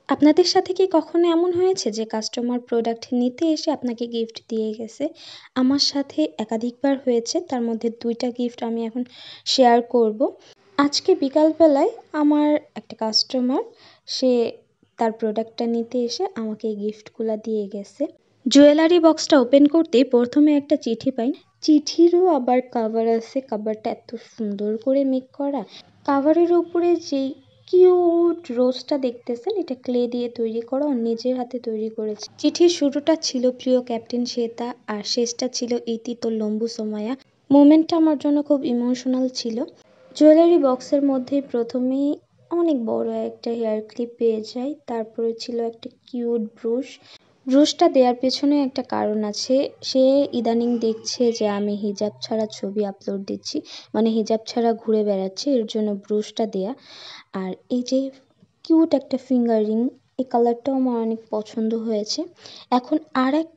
আপনাদের সাথে কি কখনো এমন হয়েছে যে কাস্টমার প্রোডাক্ট নিতে এসে আপনাকে গিফট দিয়ে গেছে? আমার সাথে একাধিকবার হয়েছে। তার মধ্যে ২ টা গিফট আমি এখন শেয়ার করব। আজকে বিকালবেলায় আমার একটা কাস্টমার সে তার প্রোডাক্টটা নিতে এসে আমাকে এই গিফটগুলা দিয়ে গেছে। জুয়েলারি বক্সটা ওপেন করতেই ১ম এ একটা চিঠি পাই। চিঠিরও আবার কভার আছে। কভারটা এত সুন্দর করে মেক করা। কভারের উপরে যেই কিউট রোজটা দেখতেছেন এটা ক্লে দিয়ে তৈরি করা, ও নিজের হাতে তৈরি করেছে। চিঠির শুরুটা ছিল প্রিয় ক্যাপ্টেন শ্বেতা আর শেষটা ছিল ইতি তোর লম্বু সোমায়া। মোমেন্টটা আমার জন্য খুব ইমোশনাল ছিল। জুয়েলারি বক্সের মধ্যে প্রথমেই অনেক বড় একটা হেয়ার ক্লিপ পেয়ে যাই, তারপরে ছিল একটা কিউট ব্রুশ। ব্রুশটা দেওয়ার পেছনে একটা কারণ আছে। সে ইদানিং দেখছে যে আমি হিজাব ছাড়া ছবি আপলোড দিচ্ছি, মানে হিজাব ছাড়া ঘুরে বেড়াচ্ছি, এর জন্য ব্রুশটা দেয়া। আর এই যে কিউট একটা ফিঙ্গার রিং, এই কালারটাও আমার অনেক পছন্দ হয়েছে। এখন আরেকটা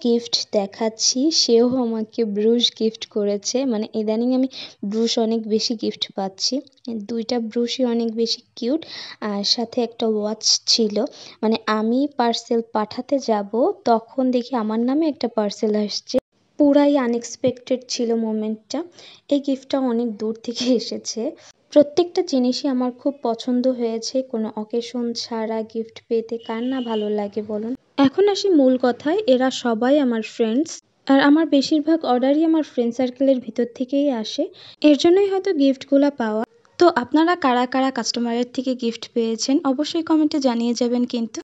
গিফট দেখাচ্ছি, সেও আমাকে ব্রুশ গিফট করেছে। মানে ইদানিং আমি ব্রুশ অনেক বেশি গিফট পাচ্ছি। ২ টা ব্রুশই অনেক বেশি কিউট, আর সাথে একটা ওয়াচ ছিল। মানে আমি পার্সেল পাঠাতে যাব তখন দেখি আমার নামে একটা পার্সেল আসছে। পুরাই আনএক্সপেক্টেড ছিল মোমেন্টটা। এই গিফটটা অনেক দূর থেকে এসেছে। প্রত্যেকটা জিনিসই আমার খুব পছন্দ হয়েছে। কোনো অকেশন ছাড়া গিফট পেতে কার না ভালো লাগে বলুন? এখন আসি মূল কথায়, এরা সবাই আমার ফ্রেন্ডস। আর আমার বেশিরভাগ অর্ডারই আমার ফ্রেন্ড সার্কেলের ভিতর থেকেই আসে। এর জন্যই হয়তো গিফটগুলা পাওয়া। তো আপনারা কারা কারা কাস্টমারের থেকে গিফট পেয়েছেন অবশ্যই কমেন্টে জানিয়ে যাবেন কিন্তু।